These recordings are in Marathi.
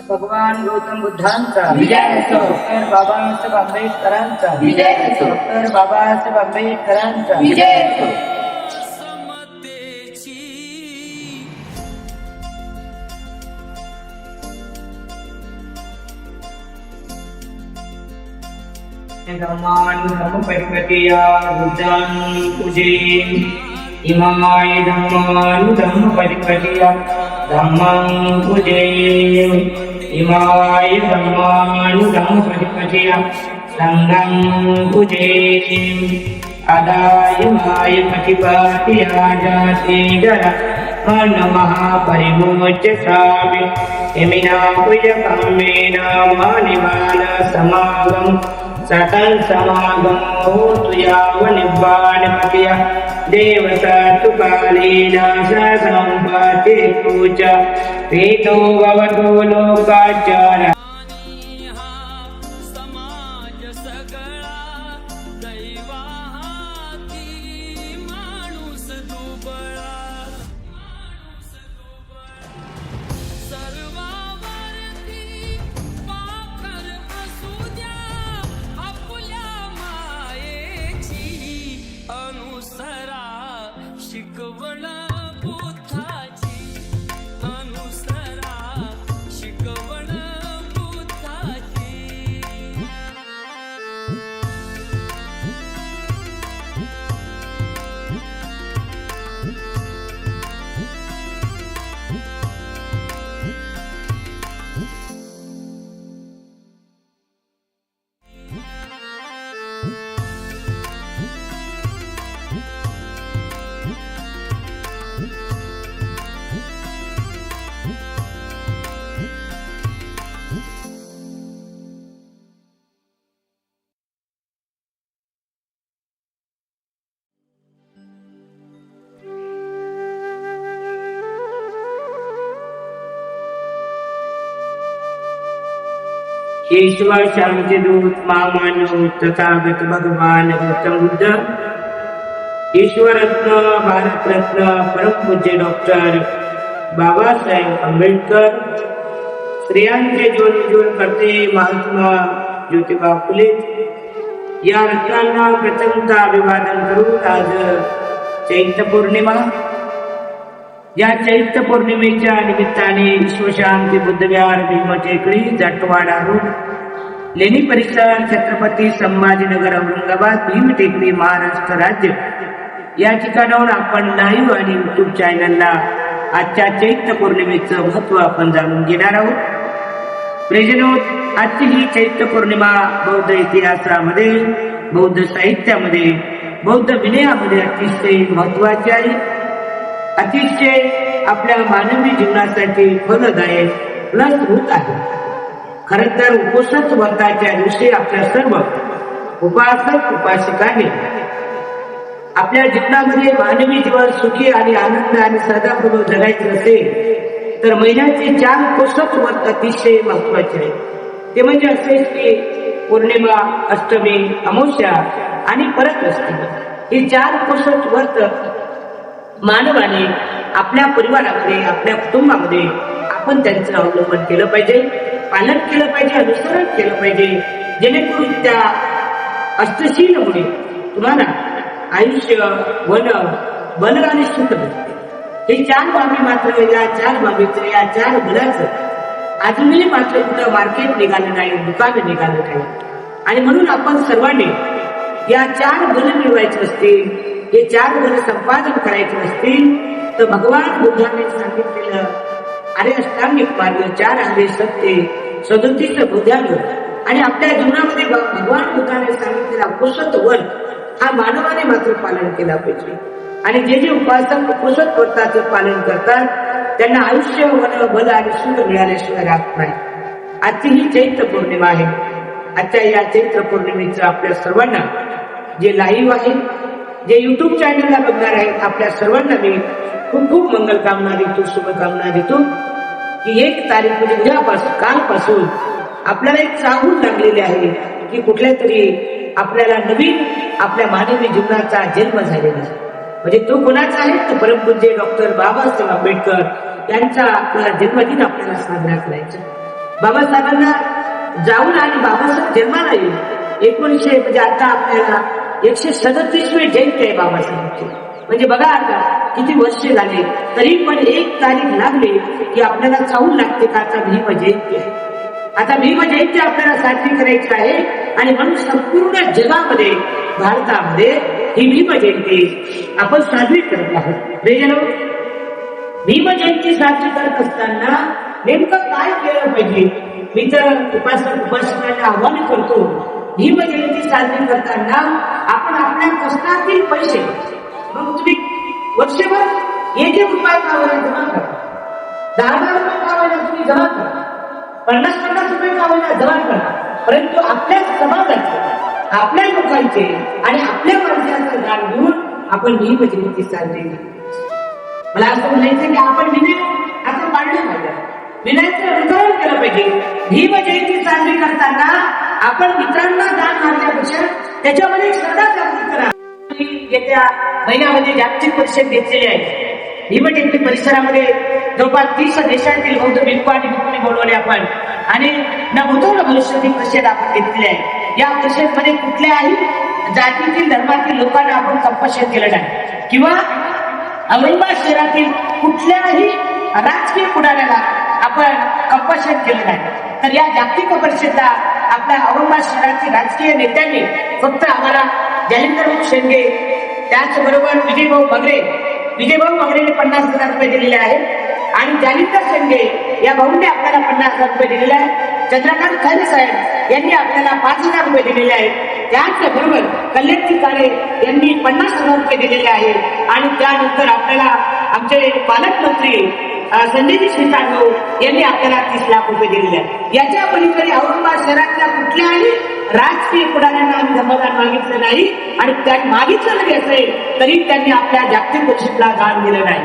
भगवान गौतम बुद्धांचा विजय असो. डॉक्टर बाबासाहेब आंबेडकरांचा विजय असो. डॉक्टर बाबासाहेब आंबेडकरांचा विजय असो. धम्मान् धम्मपरिपतिया बुद्धान् पूजे इमाय धम्मान् धम्मपरिपतिया धम्मं पूजे इमाय धम्मान् धम्मपरिपतिया संघं पूजे आदाय माय पतिपातिया जाते जरा नमः परिमोच्य सावे यमिना पूजकम्मेना मानिमान समागम सकल समागम होतु यावनिब्बाणपतिया देवता तु कालेन संपाते पूजा वेदो भवतो लोकाचार शिकवण बुद्धाची अनुसरा शिकवण बुद्धाची ईश्वर शांति दूत महामानव तथागत भगवान गौतम बुद्ध ईश्वर रत्न भारत रत्न परम पूज्य डॉक्टर बाबासाहेब आंबेडकर स्त्रियांचे ज्योतिज्वल करते महात्मा ज्योतिबा फुले या रत्नांना प्रथमतः अभिवादन करून आज चैत्र पौर्णिमा या चैत्र पौर्णिमेच्या निमित्ताने विश्वशांती बुद्धविहार भीमटेकडी जाटवाडा रोड लेणी परिसर छत्रपती संभाजीनगर औरंगाबाद भीमटेकडी महाराष्ट्र राज्य या ठिकाणाहून आपण लाईव्ह आणि युट्यूब चॅनलला आजच्या चैत्र पौर्णिमेचं महत्व आपण जाणून घेणार आहोत. प्रेजनोत आजची ही चैत्र पौर्णिमा बौद्ध इतिहासामध्ये बौद्ध साहित्यामध्ये बौद्ध विनयामध्ये अतिशय महत्वाची आहे. अतिशय आपल्या मानवी जीवनासाठी फलदायक प्लस होत आहे. खर तर उपोषण व्रताच्या दिवशी आपल्या सर्व उपासक उपासिकांनी आपल्या जीवनामध्ये मानवी जीवन सुखी आणि आनंद आणि सदापूर्व जगायचे असेल तर महिन्याचे 4 उपोषण व्रत अतिशय महत्वाचे आहे. ते म्हणजे असे की पौर्णिमा, अष्टमी, अमावस्या आणि परत अष्टमी हे 4 उपोषण व्रत मानवाने आपल्या परिवारामध्ये आपल्या कुटुंबामध्ये आपण त्यांचं अवलंबन केलं पाहिजे, पालन केलं पाहिजे, अनुसरण केलं पाहिजे, जेणेकरून त्या अष्टशीलमुळे तुम्हाला आयुष्य वन बल आणि सुख भेटते. हे 4 बाबी मात्र या 4 बाबीचं या 4 बलाचं अजूनही मात्र कुठं मार्केट निघालं नाही, दुकान निघालं नाही. आणि म्हणून आपण सर्वांनी या 4 बल मिळवायचे असतील, हे 4 बल संपादन करायचे असतील तर भगवान बुद्धाने सांगितलेलं अरे अष्टांगिक मार्ग 4 आले सत्य 37 बुद्धांग आणि आपल्या जीवनामध्ये भगवान बुद्धाने सांगितलेला उपोषण व्रत हा मानवाने मात्र पालन केला पाहिजे. आणि जे जे उपासक उपोषण व्रताचं पालन करतात त्यांना आयुष्य वन बल आणि सुख मिळाल्याशिवाय राहत नाही. आजची ही चैत्र पौर्णिमा आहे. आजच्या या चैत्र पौर्णिमेचं आपल्या सर्वांना जे लाईव्ह आहे, जे युट्यूब चॅनलला बघणार आहेत, आपल्या सर्वांना मी खूप खूप मंगलकामना देतो, शुभकामना देतो की 1 तारीख म्हणजे उद्यापासून कालपासून आपल्याला एक चाहूल लागलेली आहे की कुठल्या तरी आपल्याला नवीन आपल्या मानवी जीवनाचा जन्म झालेला आहे. म्हणजे तो कोणाचा आहे तर परमपूज्य डॉक्टर बाबासाहेब आंबेडकर यांचा आपल्याला जन्मदिन आपल्याला साजरा करायचा. बाबासाहेबांना जाऊन आणि बाबासाहेब जन्माला येईल 1900 म्हणजे आता आपल्याला 137वी जयंती आहे बाबासाहेबांची. म्हणजे बघा आता किती वर्ष झाले तरी पण 1 तारीख लागली की आपल्याला चावून लागते का आता भीम जयंती आहे. आता भीम जयंती आपल्याला साजरी करायची आहे आणि म्हणून संपूर्ण जगामध्ये भारतामध्ये ही भीम जयंती आपण साजरी करत आहोत. भीम जयंती साजरी करत असताना नेमकं काय केलं पाहिजे मी तर उपासकांना आव्हान करतो. भीम जयंती साजरी करताना आपण आपल्या कष्टातील पैसे मग तुम्ही वर्षभर 1 रुपये का होईना जमा करा, 10 रुपये का होईना तुम्ही जमा करा, 50 रुपये का होईना जमा करा, परंतु आपल्या समाजाचे आपल्या लोकांचे आणि आपल्या माणसाचं दान घेऊन आपण भीम जयंती साजरी करतो. मला असं म्हणायचं की आपण विनय आता पाळलं पाहिजे, विनयाचं अनुकरण केलं पाहिजे. भीम जयंती साजरी करताना आपण मित्रांना दान मारण्यापेक्षा त्याच्यामध्ये श्रद्धा जागृत करा. येत्या महिन्यामध्ये जागतिक परिषद घेतलेली आहे. भीम जयंती परिसरामध्ये जवळपास 30 देशातील बौद्ध भिक्खू आणि भिक्खूंनी बोलवले आपण आणि नवतोल भविष्यातील परिषद आपण घेतलेली आहे. या परिषदेमध्ये कुठल्याही जातीतील धर्मातील लोकांना आपण कंपल्शन केलं नाही किंवा औरंगाबाद शहरातील कुठल्याही राजकीय पुढाऱ्याला आपण कंपल्शन केलं नाही. तर या जागतिक परिषदेला आपल्या औरंगाबाद शहरातील राजकीय नेत्यांनी फक्त आम्हाला जालिंदर शेंडगे त्याचबरोबर विजयभाऊ मगरेने 50,000 रुपये दिलेले आहेत आणि जालिंदर शेंडगे या भाऊंनी आपल्याला 50,000 रुपये दिलेले आहेत. चंद्रकांत खैरे साहेब यांनी आपल्याला 5,000 रुपये दिलेले आहेत. त्याचबरोबर कल्याणजी काळे यांनी 50,000 रुपये दिलेले आहेत आणि त्यानंतर आपल्याला आमचे पालकमंत्री संजयजी शिरसाट यांनी आपल्याला 30 लाख रुपये दिलेले आहेत. याच्या पलीकडे औरंगाबाद शहरातल्या कुठल्याही राजकीय पुढाऱ्यांना आम्ही धर्मदान मागितलं नाही आणि त्यांनी मागितलं जरी असेल तरी त्यांनी आपल्या जागतिक परिषदेला दान दिलं नाही.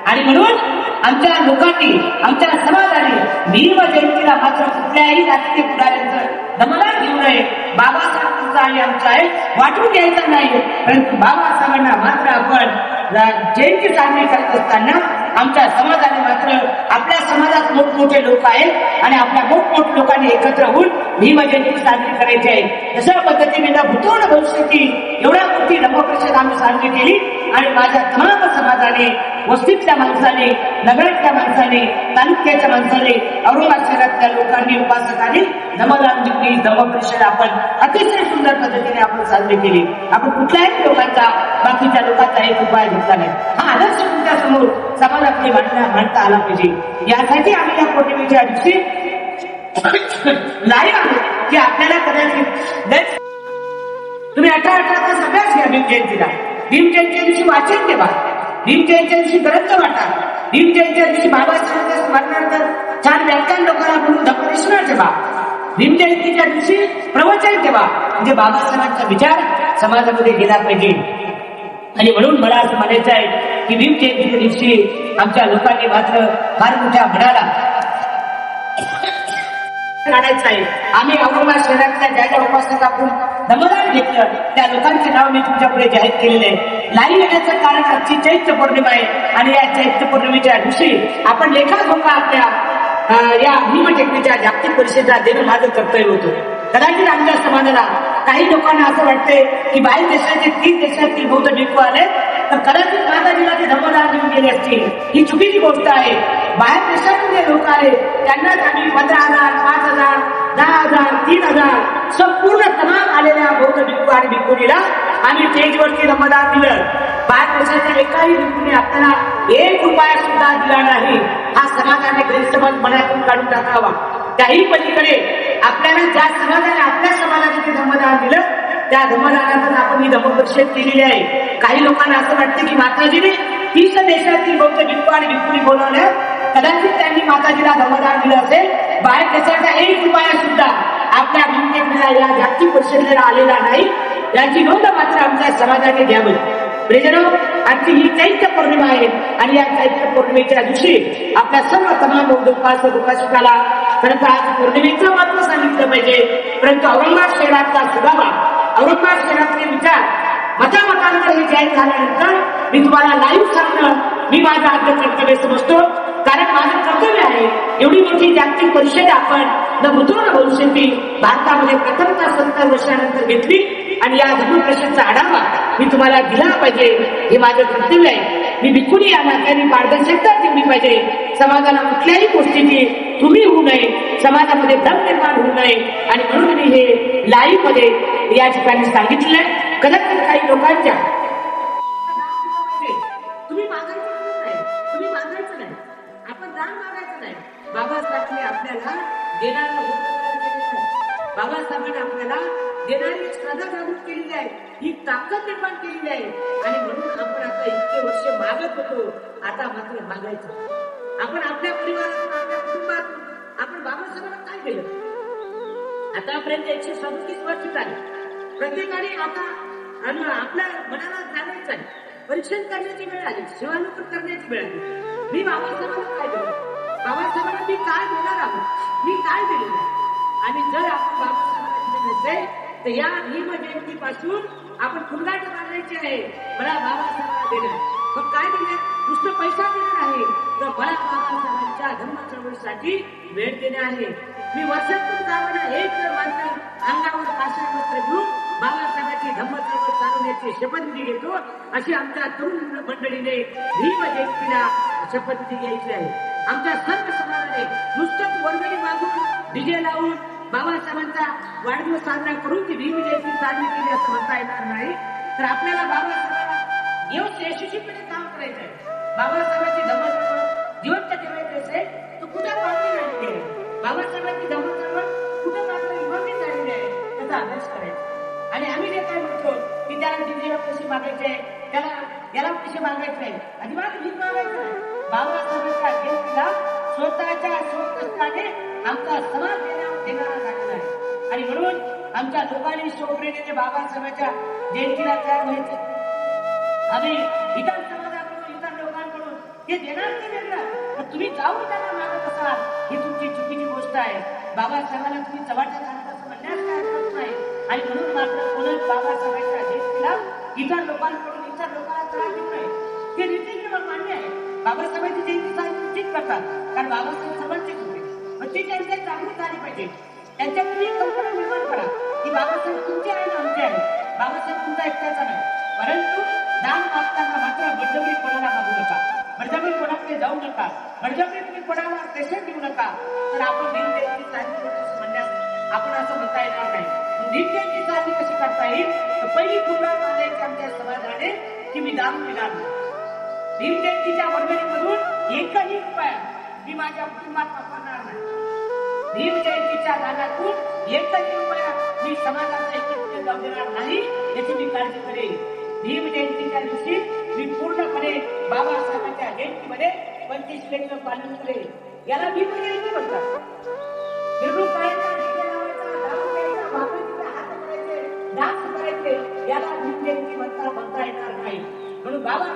आणि म्हणून आमच्या लोकांनी आमच्या समाजाने भीम जयंतीला मात्र कुठल्याही राजकीय पुढाऱ्यांचं धर्मदान घेऊ नये. बाबासाहेबांचा आणि आमचा आहे वाटून घ्यायचं नाही, परंतु बाबासाहेबांना मात्र आपण जयंती साजरी करत असताना आमच्या समाजाने मात्र आपल्या समाजात मोठमोठे लोक आहेत आणि आपल्या मोठमोठ्या लोकांनी एकत्र होऊन भीम जयंती साजरी करायची आहे. तशा पद्धतीने भूतोड भविष्याची एवढ्या मोठी धम्मपरिषद आम्ही साजरी केली आणि माझ्या तमाम समाजाने वस्तीतल्या माणसाने नगरातल्या माणसाने तालुक्याच्या माणसाने औरंगाबाद शहरातल्या लोकांनी उपासकांनी धम्मपरिषद आपण अतिशय सुंदर पद्धतीने आपण साजरी केली. आपण कुठल्याही लोकांचा बाकीच्या लोकांचा एक उपाय घेतला नाही. हा आदर्श तुमच्या समोर समाजाकडे मांडता आला पाहिजे. यासाठी आम्ही या पौर्णिमेच्या दिवशी लाईव्ह आलो की आपल्याला कदाचित तुम्ही 18 सगळ्याच घ्या भीम जयंतीला. भीम जयंतीच्या दिवशी वाचन ठेवा, भीम जयंतीच्या दिवशी ग्रंथ वाटा, भीम जयंतीच्या दिवशी बाबासाहेबांच्या स्मरणार्थ छान व्याख्यान लोकांना म्हणून धम्मदेशना ठेवा. भीम जयंतीच्या दिवशी प्रवचन ठेवा, म्हणजे बाबासाहेबांचा विचार समाजामध्ये गेला पाहिजे. आणि म्हणून मला असं म्हणायचं आहे की भीम जयंतीच्या दिवशी आमच्या लोकांनी मात्र फार मोठ्या मनाला काढायचं आहे. आम्ही औरंगाबाद शहरातल्या ज्या ज्या उपासकाकडून धम्मदान घेतलं त्या लोकांचे नाव मी तुमच्या पुढे जाहीर केलेले आहे. लाईव्ह येण्याचं कारण आजची चैत्र पौर्णिमा आहे आणि या चैत्र पौर्णिमेच्या दिवशी आपण लेखाजोखा आपल्या या भीम जयंतीच्या जागतिक परिषदेला देणं माझं कर्तव्य होतं. कदाचित आमच्या समाजाला काही लोकांना असं वाटतंय की बाहेर देशाचे 3 देशातील बौद्ध भिक्खू आले तर कदाचित माताजीला ते धम्मदान देऊन गेले असतील. ही चुकीची गोष्ट आहे. बाहेर देशातून जे लोक आले त्यांनाच आम्ही 15,000, 5,000, 10,000, 3,000 संपूर्ण तमाम आलेल्या बौद्ध भिक्खू आणि भिक्खुनीला आम्ही स्टेजवरती धम्मदान दिलं. बाहेर देशातील एकाही भिक्खूने आपल्याला 1 रुपया सुद्धा दिला नाही. हा समाजाने गैरसमज मनातून काढून टाकावा. त्याही पलीकडे आपल्याला ज्या समाजाने आपल्या समाजाने ते धम्मदान दिलं त्या धम्मदानातच आपण ही धम्मपरिषद केलेली आहे. काही लोकांना असं वाटतं की माताजीने 30 देशातील बौद्ध भिक्खू आणि भिक्खुनी बोलवल्या, कदाचित त्यांनी माताजीला धम्मदान दिलं असेल. बाहेर देशाचा 1 रुपया सुद्धा आपल्या भीमटेकडीला या जागतिक परिषदेला आलेला नाही. याची नोंद मात्र आमच्या समाजाने घ्यावी. प्रियजनो, आजची ही चैत्र पौर्णिमा आहे आणि या चैत्र पौर्णिमेच्या दिवशी आपल्या सर्व तमाम उपासक उपासिकाला खरं तर आज पौर्णिमेचं महत्व सांगितलं पाहिजे. परंतु औरंगाबाद शहरातला सुगावा, औरंगाबाद शहरातले विचार मतामतांतर हे जाहीर झाल्यानंतर मी तुम्हाला लाईव्ह सांगणं मी माझं आद्य कर्तव्य समजतो. कारण माझं कर्तव्य आहे. एवढी जी जागतिक परिषद आपण न भूतो न भविष्यती भारतामध्ये प्रथमतः 70 वर्षानंतर घेतली आणि या धर्म परिषदचा आढावा मी तुम्हाला दिला पाहिजे, हे माझं कर्तव्य आहे. मी बिकुणी या नात्याने पारदर्शकता ठेवली पाहिजे. समाजाला कुठल्याही गोष्टीची तुम्ही होऊ नये, समाजामध्ये भ्रम निर्माण होऊ नये, आणि म्हणून मी हे लाईव्ह मध्ये या ठिकाणी सांगितलंय. कदाचित काही लोकांच्या तुम्ही मागायचं नाही, तुम्ही मागायचं नाही, आपण दान मागायचं नाही. बाबासाहेबांनी आपल्याला देणारा बाबासाहेबांनी आपल्याला देणारी श्रद्धा जागृत केलेली आहे, ही ताकद निर्माण केलेली आहे. आणि म्हणून आपण आता इतके वर्ष मागत होतो, आता मात्र मागायचं. आपण आपल्या परिवारातून, आपल्या कुटुंबातून आपण बाबासाहेबांना काय केलं? आतापर्यंत 137 वर्ष झाली. प्रत्येकाने आता आपल्या मनाला जाणायचं आहे, परीक्षण करण्याची वेळ आली, सेवानुकूल करण्याची वेळ आली. मी बाबासाहेबांना काय दिलं, बाबासाहेबांना मी काय देणार आहोत, मी काय दिलेलं आहे. आणि जर आपण बाबासाहेबांना दिले नसेल तर या भीम जयंतीपासून आपण फुलगाट बांधायची आहे. मला बाबासाहेबांना देणार, पण काय दिले, नुसतं पैसा देणार आहे, तर मला बाबासाहेबांच्या धर्म चळवळीसाठी वेळ देणे आहे. मी वर्षातून गावाला एक जर माणसं अंगावर काशा वस्त्र घेऊन बाबासाहेबांची धम्म चळवळ चालवण्याची शपथविधी घेतो, अशी आमच्या तरुण मंडळीने भीम जयंतीला शपथविधी घ्यायची आहे. आमच्या सर्व समाजाने नुसतंच वर्गणी मागून डीजे लावून बाबासाहेबांचा वाढदिवस साजरा करून ती भीम जयंती साजरी केली असं म्हणता येणार नाही. तर आपल्याला बाबासाहेबांना यशस्वीपणे काम करायचं आहे. बाबासाहेबांची धम्म चळवळ जिवंत ठेवायची असेल तर कुठे मागणी झालेली आहे, बाबासाहेबांची धम्म चळवळ कुठे मात्र विभागणी झालेली आहे, त्याचा अभ्यास करायचा. आणि आम्ही जे काय म्हणतो की त्याला डीजेला पैसे मागायचे, त्याला याला पैसे मागायचे नाही, अजिबात भीक मागायचं नाही. बाबासाहेबांच्या जयंतीला स्वतःच्या स्वकष्टाने आमचा समाज देणारा झालेला आहे. आणि म्हणून आमच्या लोकांनी स्वप्रेने बाबासाहेबांच्या जयंतीला तयार व्हायचं. आम्ही इतर समाजाकडून, इतर लोकांकडून हे देणार ते वेगळं, पण तुम्ही जाऊन त्यांना मागत असाल ही तुमची चुकीची गोष्ट आहे. बाबासाहेबांना तुम्ही चव्हाट्यात आणत असं म्हणण्यास काय हरकत नाही. आणि म्हणून मात्र कोणच बाबासाहेबांच्या जयंतीला इतर लोकांकडून इतर लोकांना त्रास देऊ नये, हे रीतीने मान्य आहे. बाबासाहेबांची जयंती साजरी निश्चित करतात, कारण बाबासाहेब सर्वांचेच होते, पण ती त्यांच्या जागृत झाली पाहिजे. त्यांच्या तुम्ही कल्पना निर्माण करा की बाबासाहेब तुमचे आहे ना आमचे आहे, बाबासाहेब तुमचा एकट्याचा नाही. परंतु दान मागताना मात्र बळजबरी कोणाला मागू नका, बळजबरी कोणाकडे जाऊ नका, बळजबरी तुम्ही कोणाला प्रेशर देऊ नका. तर आपण भीम जयंती साजरी करतो म्हणण्यास आपण असं म्हणता येणार नाही. भीम जयंती साजरी कशी करता येईल, तर पहिली पूर्ण मानायची आमच्या समाजाने की मी दान देणार नाही. भीम जयंतीच्या वर्गणीमधून एकही रुपया मी माझ्या कुटुंबात वापरणार नाही. भीम जयंतीच्या दानातून एकही रुपया मी समाजाचा एकत्र जाऊ देणार नाही, याची मी काळजी करेन. भीम जयंतीच्या दिवशी मी पूर्णपणे बाबासाहेबांच्या जयंतीमध्ये 25 पेचं पालन करेन. याला भीम जयंती म्हणतात. मिरवणूक काढायचा, डीजे लावायचा, दारू प्यायचा, भाकरीचे हात करायचे, डान्स करायचे, याला भीम जयंती म्हणता येणार नाही. म्हणून बाबा